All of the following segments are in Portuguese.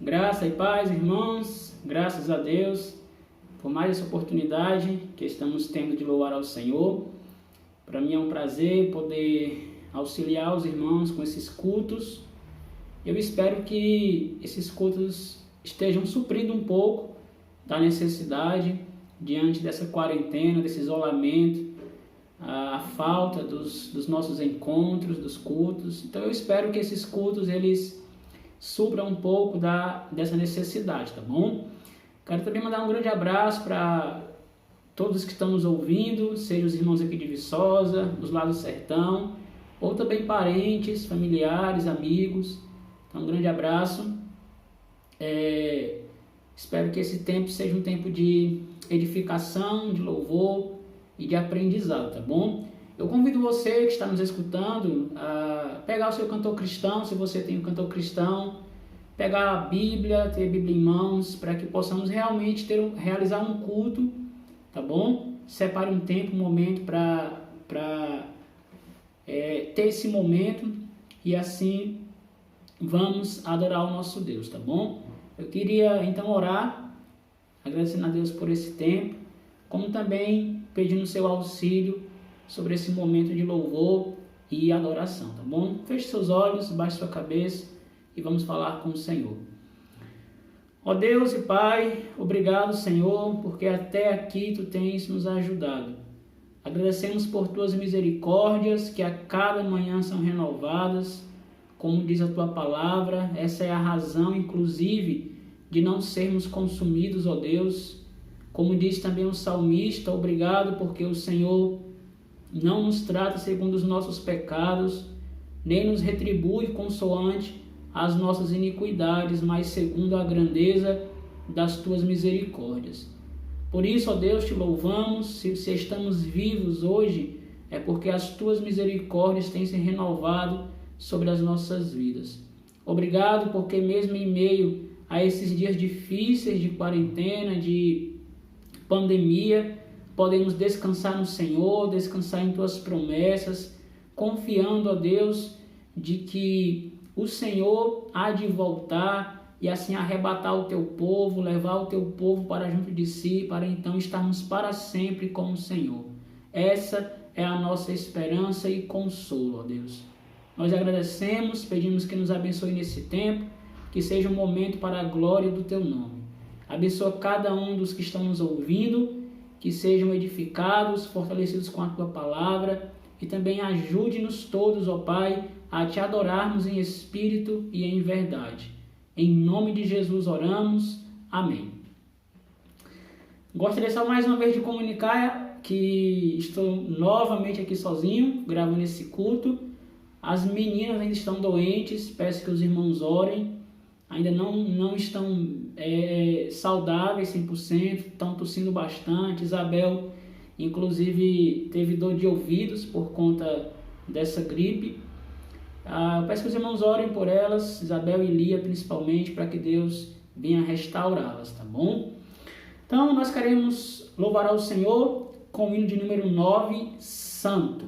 Graça e paz, irmãos, graças a Deus por mais essa oportunidade que estamos tendo de louvar ao Senhor. Para mim é um prazer poder auxiliar os irmãos com esses cultos. Eu espero que esses cultos estejam suprindo um pouco da necessidade diante dessa quarentena, desse isolamento, a falta dos nossos encontros, dos cultos. Então eu espero que esses cultos eles supram um pouco dessa necessidade, tá bom? Quero também mandar um grande abraço para todos que estão nos ouvindo, sejam os irmãos aqui de Viçosa, dos lados do sertão, ou também parentes, familiares, amigos. Então um grande abraço. Espero que esse tempo seja um tempo de edificação, de louvor e de aprendizado, tá bom? Eu convido você que está nos escutando a pegar o seu cantor cristão, se você tem um cantor cristão, pegar a Bíblia, ter a Bíblia em mãos, para que possamos realmente realizar um culto, tá bom? Separe um tempo, um momento para ter esse momento e assim vamos adorar o nosso Deus, tá bom? Eu queria então orar, agradecendo a Deus por esse tempo, como também pedindo seu auxílio sobre esse momento de louvor e adoração, tá bom? Feche seus olhos, baixe sua cabeça e vamos falar com o Senhor. Ó Deus e Pai, obrigado, Senhor, porque até aqui Tu tens nos ajudado. Agradecemos por Tuas misericórdias, que a cada manhã são renovadas, como diz a Tua palavra. Essa é a razão, inclusive, de não sermos consumidos, ó Deus. Como diz também o salmista, obrigado porque o Senhor não nos trata segundo os nossos pecados, nem nos retribui consoante as nossas iniquidades, mas segundo a grandeza das Tuas misericórdias. Por isso, ó Deus, Te louvamos. Se estamos vivos hoje, é porque as Tuas misericórdias têm se renovado sobre as nossas vidas. Obrigado porque mesmo em meio a esses dias difíceis de quarentena, de pandemia, podemos descansar no Senhor, descansar em Tuas promessas, confiando, ó Deus, de que o Senhor há de voltar e assim arrebatar o Teu povo, levar o Teu povo para junto de si, para então estarmos para sempre com o Senhor. Essa é a nossa esperança e consolo, ó Deus. Nós agradecemos, pedimos que nos abençoe nesse tempo, que seja um momento para a glória do Teu nome. Abençoa cada um dos que estão nos ouvindo, que sejam edificados, fortalecidos com a Tua palavra e também ajude-nos todos, ó Pai, a Te adorarmos em espírito e em verdade. Em nome de Jesus oramos. Amém. Gostaria só mais uma vez de comunicar que estou novamente aqui sozinho, gravando esse culto. As meninas ainda estão doentes, peço que os irmãos orem. Ainda não estão saudáveis 100%, estão tossindo bastante. Isabel, inclusive, teve dor de ouvidos por conta dessa gripe. Eu peço que os irmãos orem por elas, Isabel e Lia principalmente, para que Deus venha restaurá-las, tá bom? Então, nós queremos louvar ao Senhor com o hino de número 9, Santo.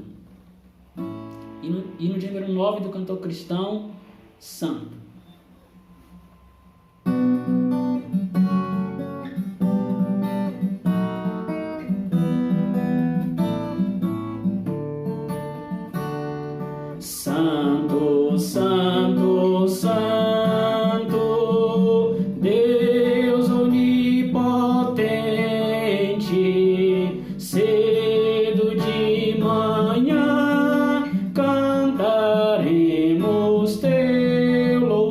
Hino de número 9 do cantor cristão, Santo. Santo, Santo, Santo, Deus onipotente, cedo de manhã cantaremos Teu louvor.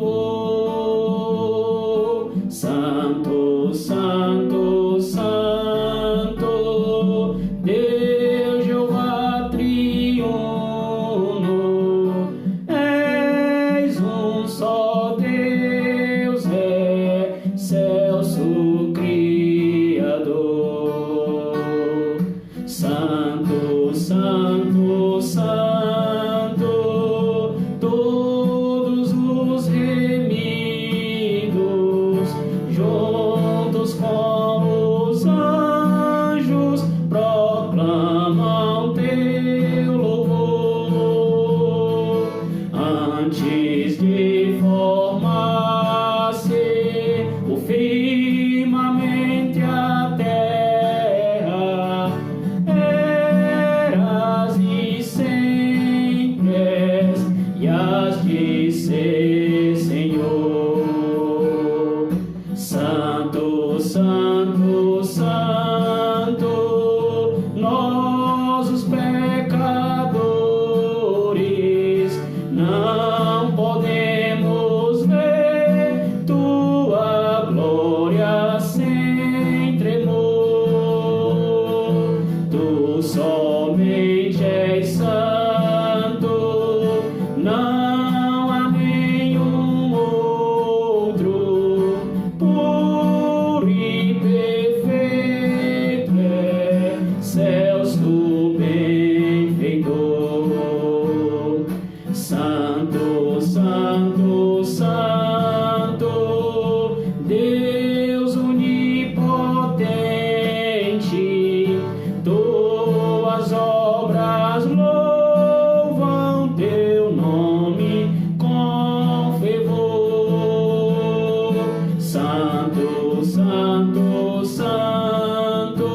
Santo, Santo,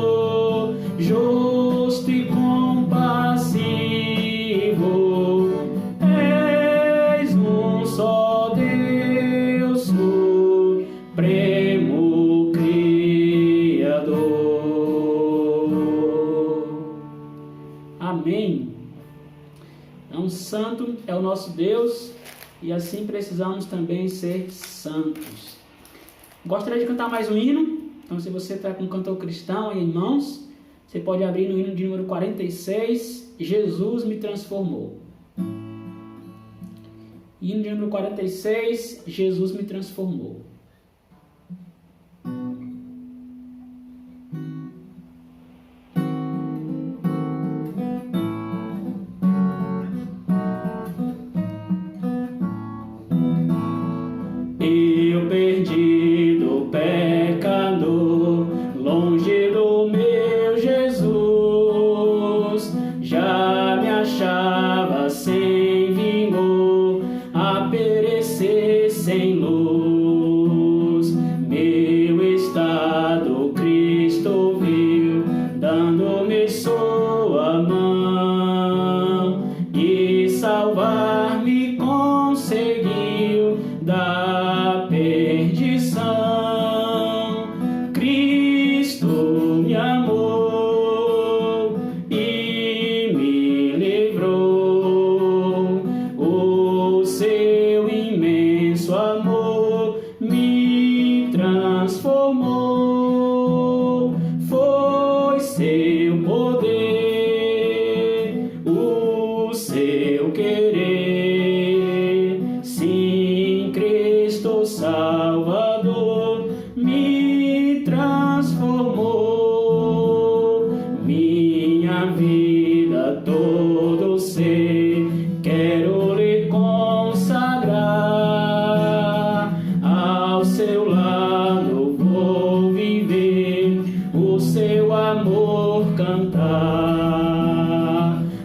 justo e compassivo, és um só Deus, supremo Criador. Amém. Então, santo é o nosso Deus e assim precisamos também ser santos. Gostaria de cantar mais um hino. Então, se você está com um cantor cristão aí em mãos, você pode abrir no hino de número 46, Jesus me transformou. Hino de número 46, Jesus me transformou. Eu perdido, pecador, longe do meu Jesus, já me achava sem vigor, a perecer sem luz. Meu estado Cristo viu, dando-me sua mão, e salvar-me conseguiu da perdição. Cristo me amou e me livrou. O seu imenso amor me transformou. Foi seu poder, o seu querer. Sim, Cristo Salvador me transformou. Minha vida, todo ser, quero lhe consagrar. Ao seu lado vou viver, o seu amor cantar,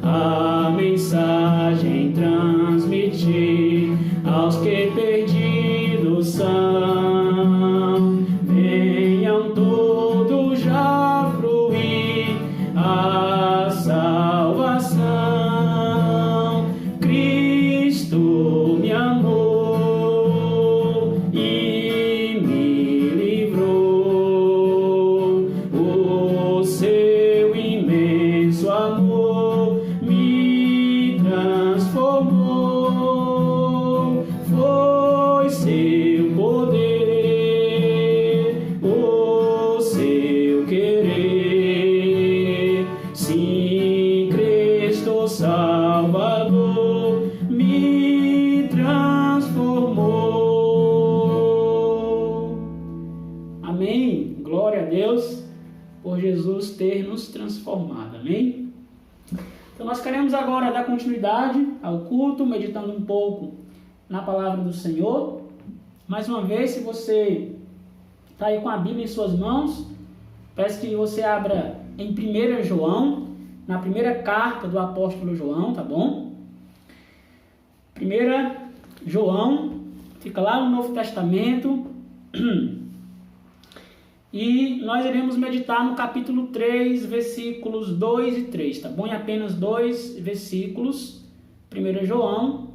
a mensagem transmitir aos que perdidos são. Venham todos já fruir a salvação. Cristo me amou e me livrou. O seu imenso amor me transformou. Foi seu poder, o seu querer. Sim, Cristo Salvador me transformou. Amém. Glória a Deus por Jesus ter nos transformado. Amém. Então nós queremos agora dar continuidade ao culto, meditando um pouco na palavra do Senhor. Mais uma vez, se você está aí com a Bíblia em suas mãos, peço que você abra em 1 João, na primeira carta do apóstolo João, tá bom? 1 João, fica lá no Novo Testamento, e nós iremos meditar no capítulo 3, versículos 2 e 3, tá bom? Em apenas 2 versículos, 1 João,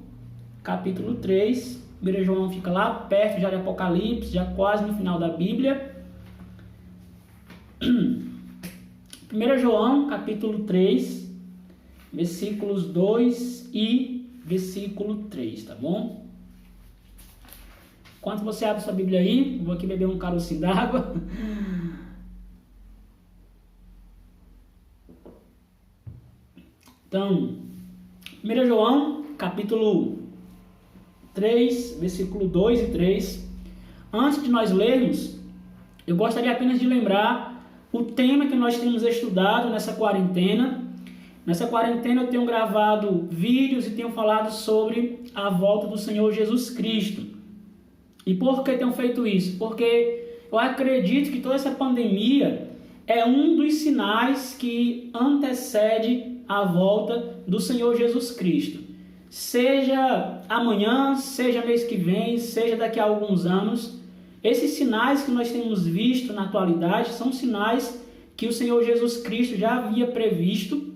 capítulo 3, 1 João fica lá perto já de Apocalipse, já quase no final da Bíblia. 1 João, capítulo 3, versículos 2 e versículo 3, tá bom? Enquanto você abre sua Bíblia aí, vou aqui beber um carocinho d'água. Então, 1 João, capítulo 3, versículo 2 e 3. Antes de nós lermos, eu gostaria apenas de lembrar o tema que nós temos estudado nessa quarentena. Nessa quarentena eu tenho gravado vídeos e tenho falado sobre a volta do Senhor Jesus Cristo. E por que tenho feito isso? Porque eu acredito que toda essa pandemia é um dos sinais que antecede a volta do Senhor Jesus Cristo. Seja amanhã, seja mês que vem, seja daqui a alguns anos, Esses sinais que nós temos visto na atualidade são sinais que o Senhor Jesus Cristo já havia previsto,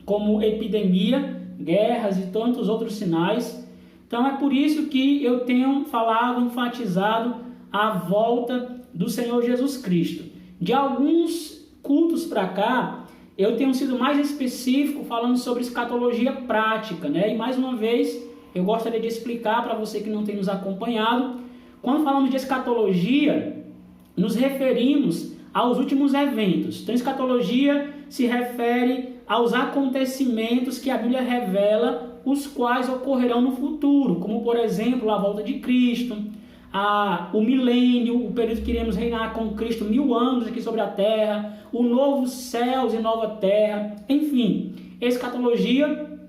como epidemia, guerras e tantos outros sinais. Então é por isso que eu tenho falado, enfatizado a volta do Senhor Jesus Cristo. De alguns cultos para cá, eu tenho sido mais específico falando sobre escatologia prática, né? E mais uma vez, eu gostaria de explicar para você que não tem nos acompanhado. Quando falamos de escatologia, nos referimos aos últimos eventos. Então, escatologia se refere aos acontecimentos que a Bíblia revela, os quais ocorrerão no futuro, como, por exemplo, a volta de Cristo, o milênio, o período que iremos reinar com Cristo 1000 anos aqui sobre a terra, o novo céus e nova terra, enfim. Escatologia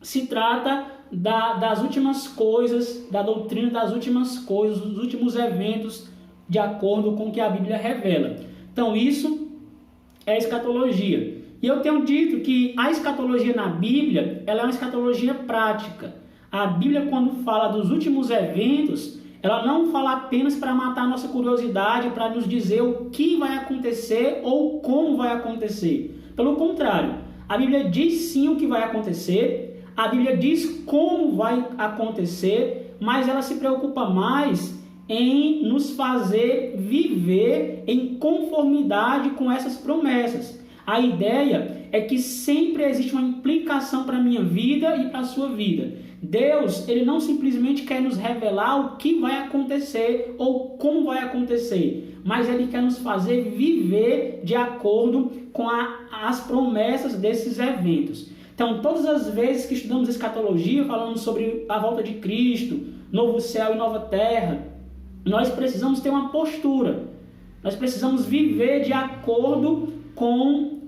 se trata das últimas coisas, da doutrina das últimas coisas, dos últimos eventos, de acordo com o que a Bíblia revela. Então, isso é escatologia. E eu tenho dito que a escatologia na Bíblia, ela é uma escatologia prática. A Bíblia, quando fala dos últimos eventos, ela não fala apenas para matar a nossa curiosidade, para nos dizer o que vai acontecer ou como vai acontecer. Pelo contrário, a Bíblia diz sim o que vai acontecer, a Bíblia diz como vai acontecer, mas ela se preocupa mais em nos fazer viver em conformidade com essas promessas. A ideia é que sempre existe uma implicação para a minha vida e para a sua vida. Deus, ele não simplesmente quer nos revelar o que vai acontecer ou como vai acontecer, mas ele quer nos fazer viver de acordo com as promessas desses eventos. Então, todas as vezes que estudamos escatologia, falando sobre a volta de Cristo, novo céu e nova terra, nós precisamos ter uma postura. Nós precisamos viver de acordo com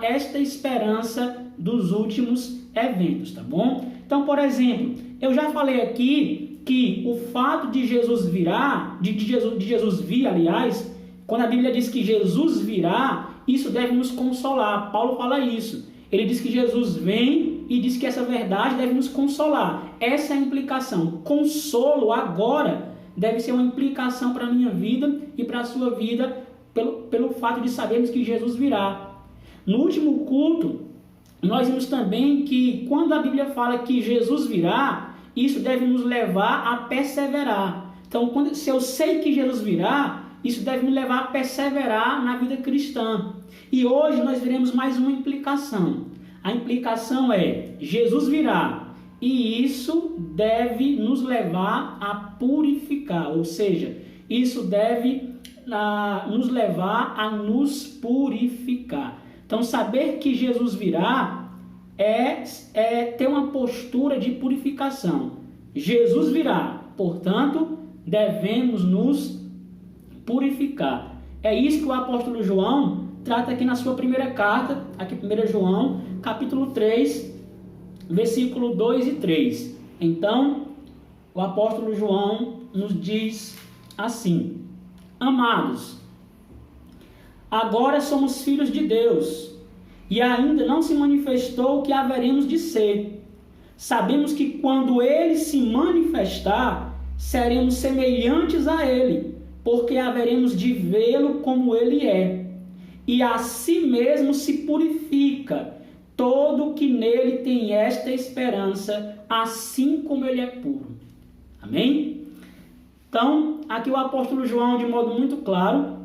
esta esperança dos últimos eventos, tá bom? Então, por exemplo, eu já falei aqui que o fato de Jesus virá, de Jesus vir, aliás, quando a Bíblia diz que Jesus virá, isso deve nos consolar. Paulo fala isso. Ele diz que Jesus vem e diz que essa verdade deve nos consolar. Essa é a implicação. Consolo agora deve ser uma implicação para a minha vida e para a sua vida, pelo fato de sabermos que Jesus virá. No último culto, nós vimos também que quando a Bíblia fala que Jesus virá, isso deve nos levar a perseverar. Então, se eu sei que Jesus virá, isso deve me levar a perseverar na vida cristã. E hoje nós veremos mais uma implicação. A implicação é: Jesus virá, e isso deve nos levar a purificar, ou seja, isso deve nos levar a nos purificar. Então, saber que Jesus virá é ter uma postura de purificação. Jesus virá, portanto, devemos nos purificar. É isso que o apóstolo João trata aqui na sua primeira carta, aqui 1 João, capítulo 3, versículo 2 e 3. Então, o apóstolo João nos diz assim: Amados, agora somos filhos de Deus, e ainda não se manifestou o que haveremos de ser. Sabemos que quando Ele se manifestar, seremos semelhantes a Ele, porque haveremos de vê-lo como Ele é. E a si mesmo se purifica todo que nele tem esta esperança, assim como Ele é puro. Amém? Então, aqui o apóstolo João, de modo muito claro,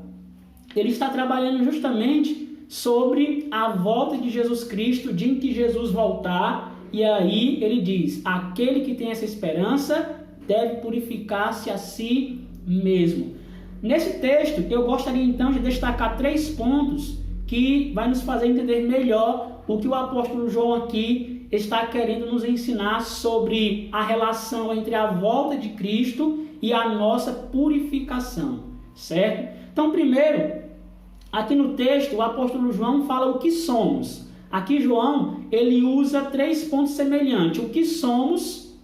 ele está trabalhando justamente sobre a volta de Jesus Cristo, o dia em que Jesus voltar, e aí ele diz: aquele que tem essa esperança deve purificar-se a si mesmo. Nesse texto, eu gostaria então de destacar 3 pontos que vai nos fazer entender melhor o que o apóstolo João aqui está querendo nos ensinar sobre a relação entre a volta de Cristo e a nossa purificação, certo? Então, primeiro, aqui no texto, o apóstolo João fala o que somos. Aqui João, ele usa 3 pontos semelhantes: o que somos,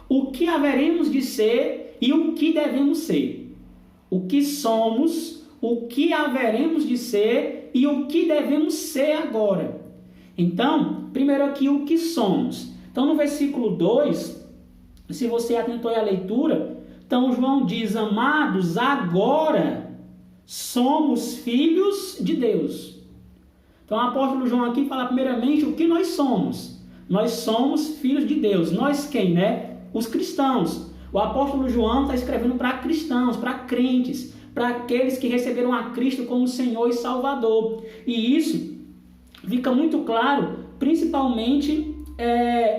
o que haveremos de ser e o que devemos ser. O que somos, o que haveremos de ser e o que devemos ser agora. Então, primeiro aqui o que somos. Então, no versículo 2, se você atentou à leitura, Então João diz: amados, agora somos filhos de Deus. Então o apóstolo João aqui fala primeiramente o que nós somos. Nós somos filhos de Deus. Nós quem, né? Os cristãos. O apóstolo João está escrevendo para cristãos, para crentes, para aqueles que receberam a Cristo como Senhor e Salvador. E isso fica muito claro, principalmente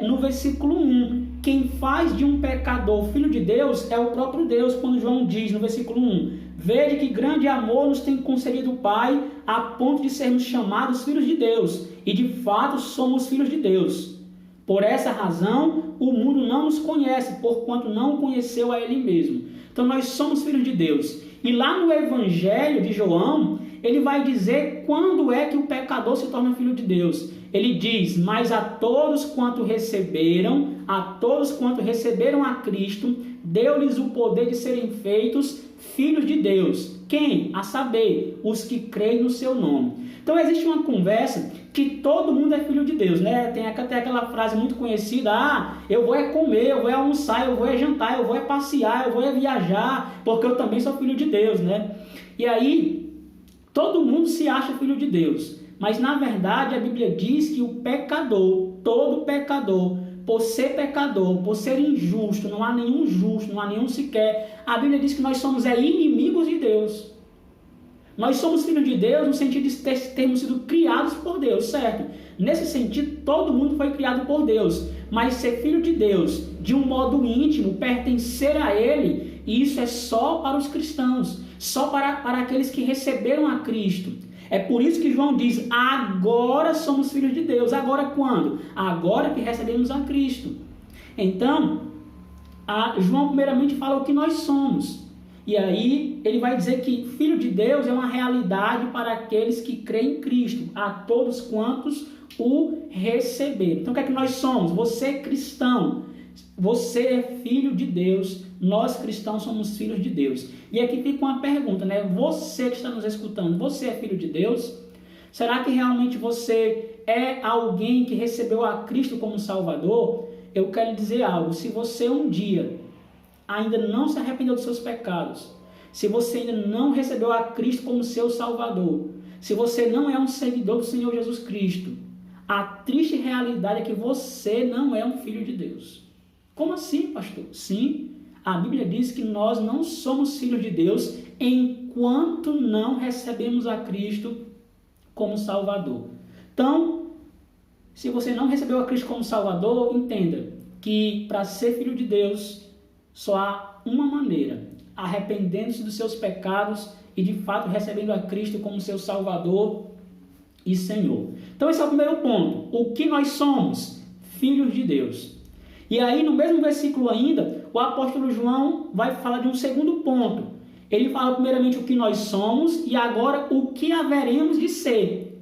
no versículo 1. Quem faz de um pecador filho de Deus é o próprio Deus, quando João diz no versículo 1: vede que grande amor nos tem concedido o Pai, a ponto de sermos chamados filhos de Deus, e de fato somos filhos de Deus. Por essa razão, o mundo não nos conhece, porquanto não conheceu a Ele mesmo. Então nós somos filhos de Deus. E lá no Evangelho de João, ele vai dizer quando é que o pecador se torna filho de Deus. Ele diz: mas a todos quanto receberam a Cristo, deu-lhes o poder de serem feitos filhos de Deus. Quem? A saber, os que creem no seu nome. Então existe uma conversa que todo mundo é filho de Deus, né? Tem até aquela frase muito conhecida: eu vou comer, eu vou almoçar, eu vou jantar, eu vou passear, eu vou viajar, porque eu também sou filho de Deus, né? E aí, todo mundo se acha filho de Deus. Mas na verdade a Bíblia diz que o pecador, todo pecador, por ser pecador, por ser injusto, não há nenhum justo, não há nenhum sequer, a Bíblia diz que nós somos inimigos de Deus. Nós somos filhos de Deus no sentido de termos sido criados por Deus, certo? Nesse sentido, todo mundo foi criado por Deus. Mas ser filho de Deus, de um modo íntimo, pertencer a Ele, isso é só para os cristãos, só para aqueles que receberam a Cristo. É por isso que João diz: agora somos filhos de Deus. Agora quando? Agora que recebemos a Cristo. Então, João primeiramente fala o que nós somos. E aí ele vai dizer que filho de Deus é uma realidade para aqueles que creem em Cristo, a todos quantos o receberam. Então o que é que nós somos? Você é cristão, você é filho de Deus, nós cristãos somos filhos de Deus. E aqui fica uma pergunta, né? Você que está nos escutando, você é filho de Deus? Será que realmente você é alguém que recebeu a Cristo como Salvador? Eu quero dizer algo: se você um dia ainda não se arrependeu dos seus pecados, se você ainda não recebeu a Cristo como seu Salvador, se você não é um seguidor do Senhor Jesus Cristo, a triste realidade é que você não é um filho de Deus. Como assim, pastor? Sim, a Bíblia diz que nós não somos filhos de Deus enquanto não recebemos a Cristo como Salvador. Então, se você não recebeu a Cristo como Salvador, entenda que para ser filho de Deus, só há uma maneira: arrependendo-se dos seus pecados e de fato recebendo a Cristo como seu Salvador e Senhor. Então esse é o primeiro ponto. O que nós somos? Filhos de Deus. E aí no mesmo versículo ainda, o apóstolo João vai falar de um segundo ponto. Ele fala primeiramente o que nós somos e agora o que haveremos de ser.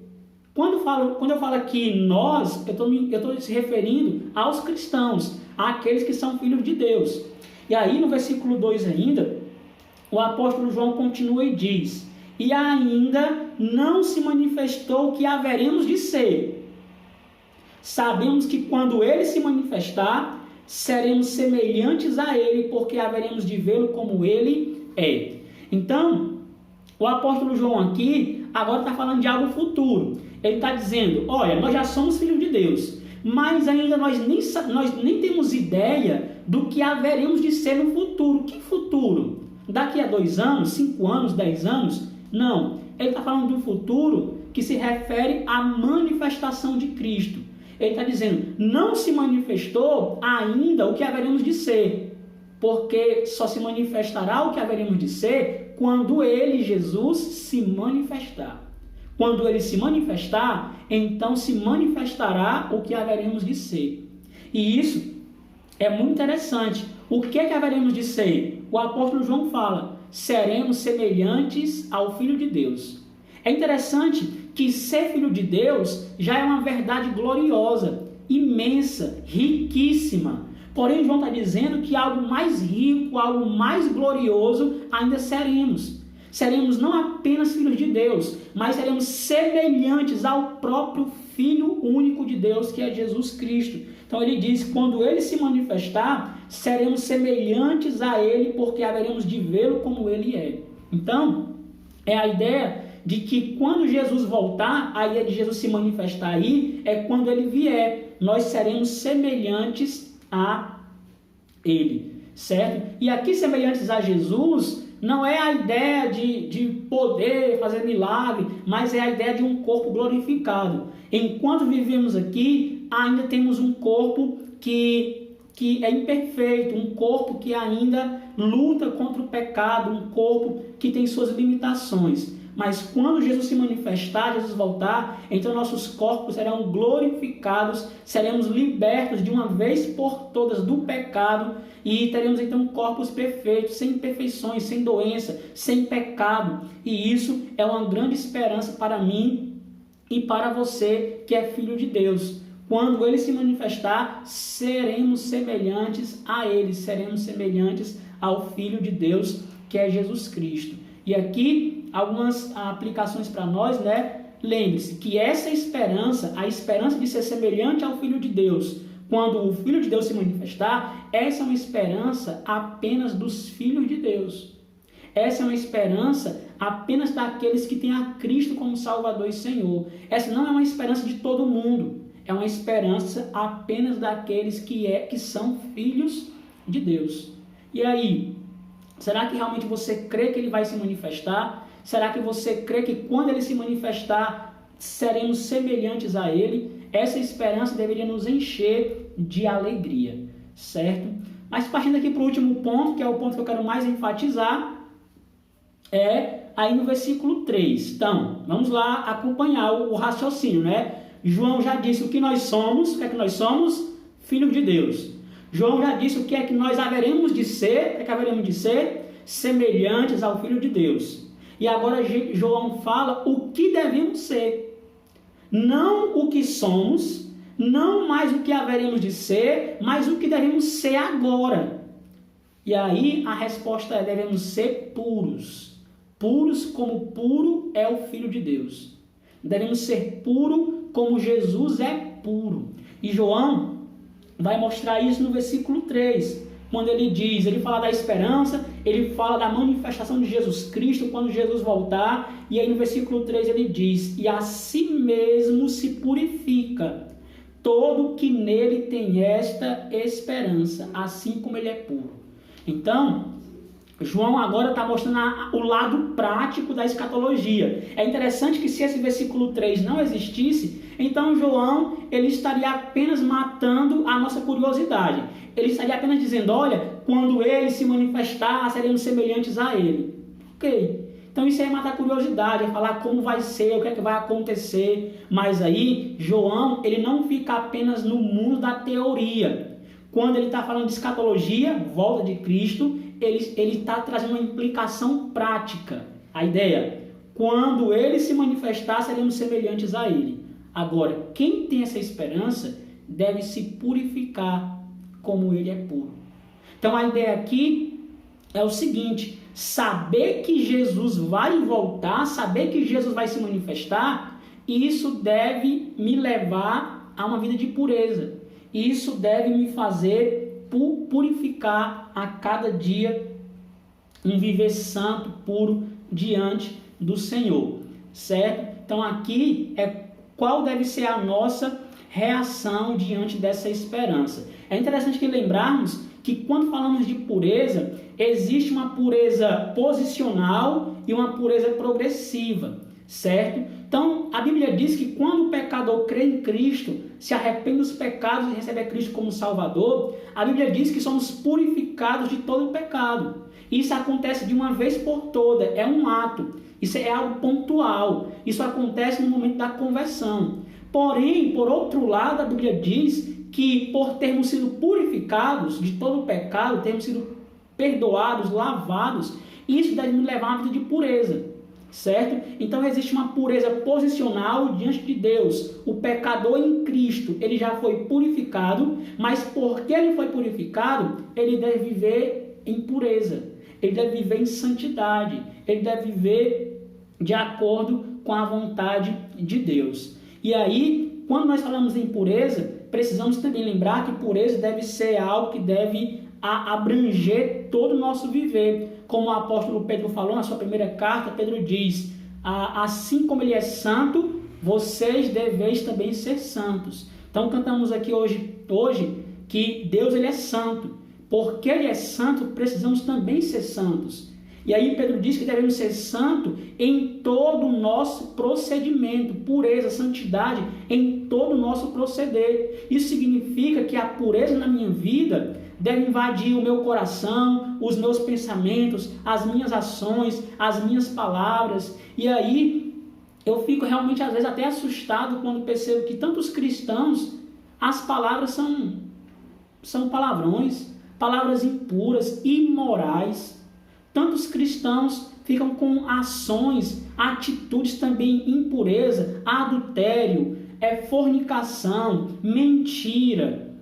Quando eu falo aqui nós, eu estou se referindo aos cristãos, àqueles que são filhos de Deus. E aí no versículo 2 ainda, o apóstolo João continua e diz: e ainda não se manifestou o que haveremos de ser. Sabemos que quando ele se manifestar, seremos semelhantes a ele, porque haveremos de vê-lo como ele é. Então, o apóstolo João aqui agora está falando de algo futuro. Ele está dizendo: olha, nós já somos filhos de Deus, mas ainda nós nem temos ideia do que haveremos de ser no futuro. Que futuro? Daqui a 2 anos, 5 anos, 10 anos? Não. Ele está falando de um futuro que se refere à manifestação de Cristo. Ele está dizendo: não se manifestou ainda o que haveremos de ser, porque só se manifestará o que haveremos de ser quando ele, Jesus, se manifestar. Quando ele se manifestar, então se manifestará o que haveremos de ser. E isso é muito interessante. O que é que haveremos de ser? O apóstolo João fala: seremos semelhantes ao Filho de Deus. É interessante que ser filho de Deus já é uma verdade gloriosa, imensa, riquíssima. Porém, João está dizendo que algo mais rico, algo mais glorioso ainda seremos. Seremos não apenas filhos de Deus, mas seremos semelhantes ao próprio Filho único de Deus, que é Jesus Cristo. Então ele diz, quando ele se manifestar, seremos semelhantes a ele, porque haveremos de vê-lo como ele é. Então, é a ideia de que quando Jesus voltar, a ideia de Jesus se manifestar aí, é quando ele vier, nós seremos semelhantes a ele, certo? E aqui, semelhantes a Jesus, não é a ideia de poder fazer milagre, mas é a ideia de um corpo glorificado. Enquanto vivemos aqui, ainda temos um corpo que é imperfeito, um corpo que ainda luta contra o pecado, um corpo que tem suas limitações. Mas quando Jesus se manifestar, Jesus voltar, então nossos corpos serão glorificados, seremos libertos de uma vez por todas do pecado e teremos então corpos perfeitos, sem imperfeições, sem doença, sem pecado. E isso é uma grande esperança para mim e para você que é filho de Deus. Quando ele se manifestar, seremos semelhantes a ele, seremos semelhantes ao Filho de Deus, que é Jesus Cristo. E aqui, algumas aplicações para nós, né? Lembre-se que essa esperança, a esperança de ser semelhante ao Filho de Deus, quando o Filho de Deus se manifestar, essa é uma esperança apenas dos filhos de Deus. Essa é uma esperança apenas daqueles que têm a Cristo como Salvador e Senhor. Essa não é uma esperança de todo mundo. É uma esperança apenas daqueles que são filhos de Deus. E aí, será que realmente você crê que ele vai se manifestar? Será que você crê que quando ele se manifestar, seremos semelhantes a ele? Essa esperança deveria nos encher de alegria, certo? Mas partindo aqui para o último ponto, que é o ponto que eu quero mais enfatizar, é aí no versículo 3. Então, vamos lá acompanhar o raciocínio, né? João já disse o que nós somos. O que é que nós somos? Filhos de Deus. João já disse o que é que nós haveremos de ser. O que é que haveremos de ser? Semelhantes ao Filho de Deus. E agora João fala o que devemos ser. Não o que somos, não mais o que haveremos de ser, mas o que devemos ser agora. E aí a resposta é: devemos ser puros. Puros como puro é o Filho de Deus. Devemos ser puros como Jesus é puro. E João vai mostrar isso no versículo 3, quando ele fala da esperança, ele fala da manifestação de Jesus Cristo quando Jesus voltar, e aí no versículo 3 ele diz: e a si mesmo se purifica todo que nele tem esta esperança, assim como ele é puro. Então, João agora está mostrando o lado prático da escatologia. É interessante que se esse versículo 3 não existisse, então João ele estaria apenas matando a nossa curiosidade. Ele estaria apenas dizendo: olha, quando ele se manifestar, seremos semelhantes a ele. Ok. Então isso é matar a curiosidade, é falar como vai ser, o que é que vai acontecer. Mas aí, João, ele não fica apenas no mundo da teoria. Quando ele está falando de escatologia, volta de Cristo, ele está trazendo uma implicação prática. A ideia: quando ele se manifestar, seremos semelhantes a ele. Agora, quem tem essa esperança deve se purificar como ele é puro. Então a ideia aqui é o seguinte: saber que Jesus vai voltar, saber que Jesus vai se manifestar, isso deve me levar a uma vida de pureza. Isso deve me fazer purificar a cada dia, um viver santo, puro, diante do Senhor, certo? Então aqui é qual deve ser a nossa reação diante dessa esperança. É interessante que lembrarmos que quando falamos de pureza, existe uma pureza posicional e uma pureza progressiva, certo? Então, a Bíblia diz que quando o pecador crê em Cristo, se arrepende dos pecados e recebe a Cristo como Salvador, a Bíblia diz que somos purificados de todo o pecado. Isso acontece de uma vez por toda, é um ato, isso é algo pontual, isso acontece no momento da conversão. Porém, por outro lado, a Bíblia diz que por termos sido purificados de todo o pecado, termos sido perdoados, lavados, isso deve nos levar a uma vida de pureza, certo? Então existe uma pureza posicional diante de Deus. O pecador em Cristo, ele já foi purificado, mas porque ele foi purificado, ele deve viver em pureza, ele deve viver em santidade, ele deve viver de acordo com a vontade de Deus. E aí, quando nós falamos em pureza, precisamos também lembrar que pureza deve ser algo que deve abranger todo o nosso viver. Como o apóstolo Pedro falou na sua primeira carta, Pedro diz, assim como ele é santo, vocês deveis também ser santos. Então cantamos aqui hoje que Deus ele é santo. Porque ele é santo, precisamos também ser santos. E aí Pedro diz que devemos ser santos em todo o nosso procedimento, pureza, santidade em todo o nosso proceder. Isso significa que a pureza na minha vida deve invadir o meu coração, os meus pensamentos, as minhas ações, as minhas palavras. E aí eu fico realmente às vezes até assustado quando percebo que tantos cristãos, as palavras são palavrões, palavras impuras, imorais. Tantos cristãos ficam com ações, atitudes também impureza, adultério, fornicação, mentira.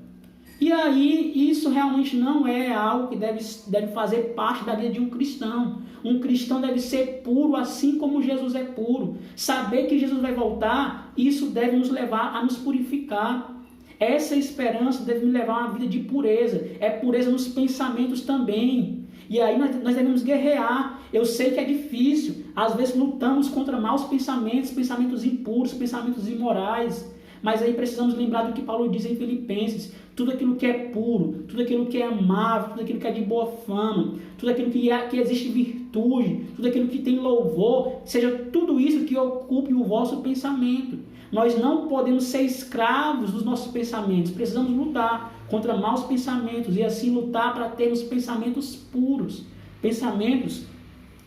E aí isso realmente não é algo que deve fazer parte da vida de um cristão. Um cristão deve ser puro assim como Jesus é puro. Saber que Jesus vai voltar, isso deve nos levar a nos purificar. Essa esperança deve me levar a uma vida de pureza. É pureza nos pensamentos também. E aí nós devemos guerrear. Eu sei que é difícil. Às vezes lutamos contra maus pensamentos, pensamentos impuros, pensamentos imorais. Mas aí precisamos lembrar do que Paulo diz em Filipenses. Tudo aquilo que é puro, tudo aquilo que é amável, tudo aquilo que é de boa fama, tudo aquilo que existe virtude, tudo aquilo que tem louvor, seja tudo isso que ocupe o vosso pensamento. Nós não podemos ser escravos dos nossos pensamentos. Precisamos lutar contra maus pensamentos e assim lutar para termos pensamentos puros, pensamentos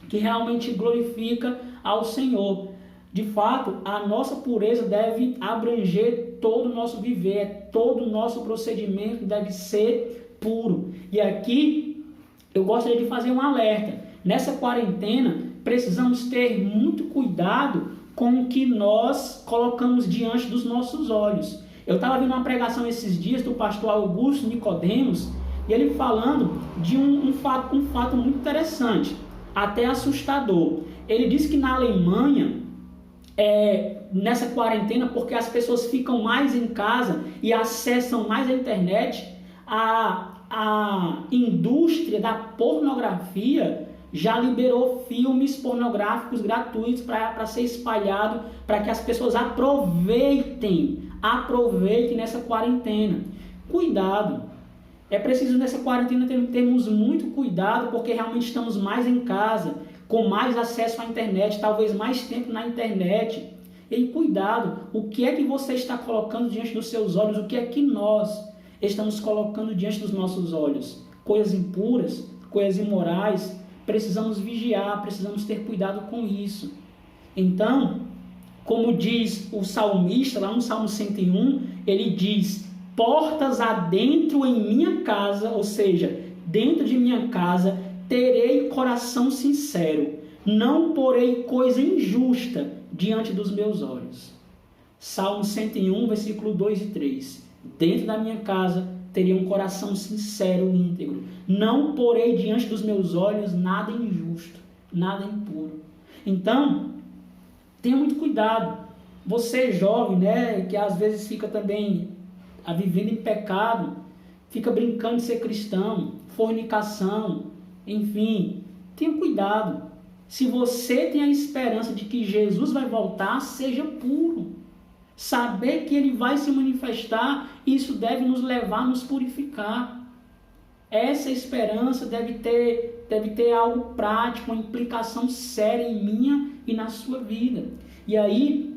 que realmente glorificam ao Senhor. De fato, a nossa pureza deve abranger todo o nosso viver, todo o nosso procedimento deve ser puro. E aqui eu gostaria de fazer um alerta. Nessa quarentena, precisamos ter muito cuidado com o que nós colocamos diante dos nossos olhos. Eu estava vendo uma pregação esses dias do pastor Augusto Nicodemos, e ele falando de um fato muito interessante, até assustador. Ele disse que na Alemanha, nessa quarentena, porque as pessoas ficam mais em casa e acessam mais a internet, a indústria da pornografia já liberou filmes pornográficos gratuitos para ser espalhado, para que as pessoas aproveitem nessa quarentena. Cuidado! É preciso nessa quarentena termos muito cuidado, porque realmente estamos mais em casa, com mais acesso à internet, talvez mais tempo na internet. E cuidado, o que é que você está colocando diante dos seus olhos? O que é que nós estamos colocando diante dos nossos olhos? Coisas impuras, coisas imorais. Precisamos vigiar, precisamos ter cuidado com isso. Então, como diz o salmista, lá no Salmo 101, ele diz, portas adentro em minha casa, ou seja, dentro de minha casa, terei coração sincero, não porei coisa injusta diante dos meus olhos. Salmo 101, versículo 2 e 3. Dentro da minha casa teria um coração sincero e íntegro. Não porei diante dos meus olhos nada injusto, nada impuro. Então, tenha muito cuidado. Você jovem, que às vezes fica também vivendo em pecado, fica brincando de ser cristão, fornicação, enfim, tenha cuidado. Se você tem a esperança de que Jesus vai voltar, seja puro. Saber que ele vai se manifestar, isso deve nos levar a nos purificar. Essa esperança deve ter algo prático, uma implicação séria em minha e na sua vida. E aí,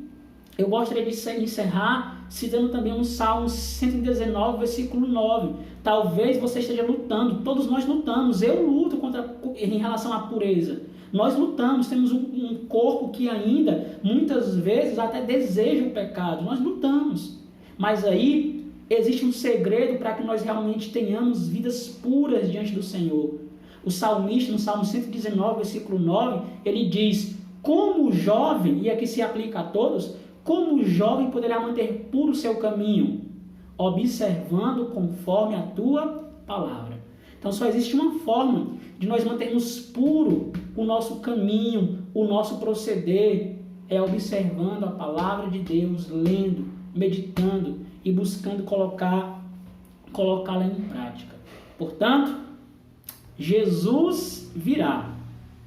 eu gostaria de encerrar citando também um Salmo 119, versículo 9. Talvez você esteja lutando, todos nós lutamos, eu luto em relação à pureza. Nós lutamos, temos um corpo que ainda, muitas vezes, até deseja o pecado. Nós lutamos. Mas aí, existe um segredo para que nós realmente tenhamos vidas puras diante do Senhor. O salmista, no Salmo 119, versículo 9, ele diz, como jovem, e aqui se aplica a todos, como o jovem poderá manter puro o seu caminho? Observando conforme a tua palavra. Então só existe uma forma de nós mantermos puro o nosso caminho, o nosso proceder, é observando a palavra de Deus, lendo, meditando e buscando colocá-la em prática. Portanto, Jesus virá.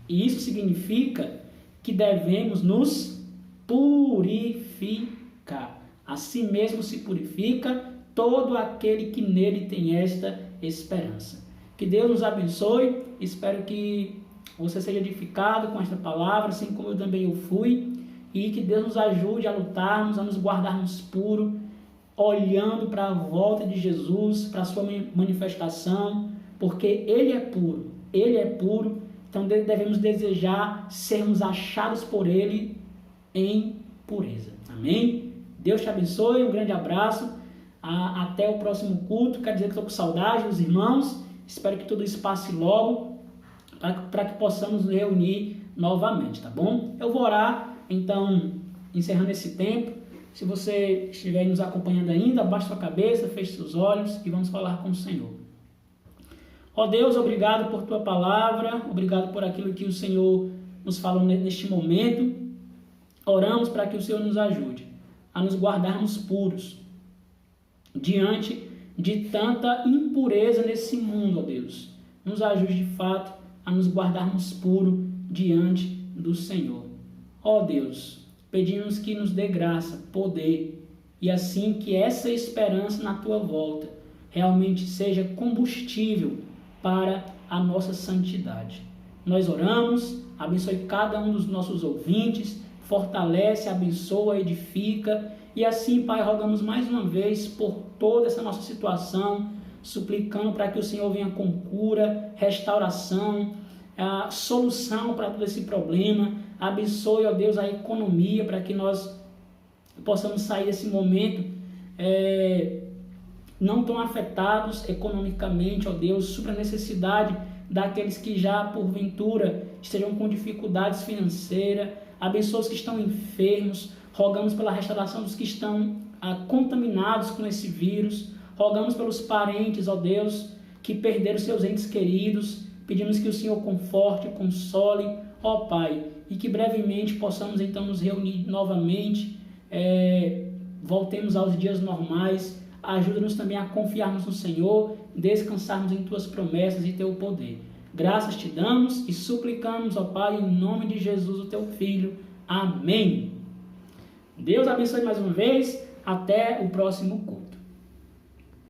E isso significa que devemos nos purificar. Assim mesmo se purifica todo aquele que nele tem esta esperança. Que Deus nos abençoe. Espero que você seja edificado com esta palavra, assim como eu também o fui. E que Deus nos ajude a lutarmos, a nos guardarmos puros, olhando para a volta de Jesus, para a sua manifestação, porque Ele é puro. Ele é puro. Então devemos desejar sermos achados por Ele em pureza. Amém? Deus te abençoe, um grande abraço. Até o próximo culto. Quero dizer que estou com saudade dos irmãos. Espero que tudo isso passe logo, para que possamos nos reunir novamente, tá bom? Eu vou orar, então, encerrando esse tempo. Se você estiver nos acompanhando ainda, abaixe sua cabeça, feche seus olhos e vamos falar com o Senhor. Ó Deus, obrigado por tua palavra, obrigado por aquilo que o Senhor nos falou neste momento. Oramos para que o Senhor nos ajude a nos guardarmos puros diante de tanta impureza nesse mundo, ó Deus. Nos ajude de fato a nos guardarmos puros diante do Senhor. Ó Deus, pedimos que nos dê graça, poder, e assim que essa esperança na tua volta realmente seja combustível para a nossa santidade. Nós oramos, abençoe cada um dos nossos ouvintes, fortalece, abençoa, edifica. E assim, Pai, rogamos mais uma vez por toda essa nossa situação, suplicando para que o Senhor venha com cura, restauração, a solução para todo esse problema. Abençoe, ó Deus, a economia, para que nós possamos sair desse momento não tão afetados economicamente, ó Deus. Supra a necessidade daqueles que já, porventura, estejam com dificuldades financeiras. Abençoe os que estão enfermos. Rogamos pela restauração dos que estão contaminados com esse vírus. Rogamos pelos parentes, ó Deus, que perderam seus entes queridos. Pedimos que o Senhor conforte, console, ó Pai, e que brevemente possamos então nos reunir novamente, voltemos aos dias normais. Ajuda-nos também a confiarmos no Senhor, descansarmos em Tuas promessas e Teu poder. Graças te damos e suplicamos, ó Pai, em nome de Jesus, o Teu Filho. Amém. Deus abençoe mais uma vez. Até o próximo culto.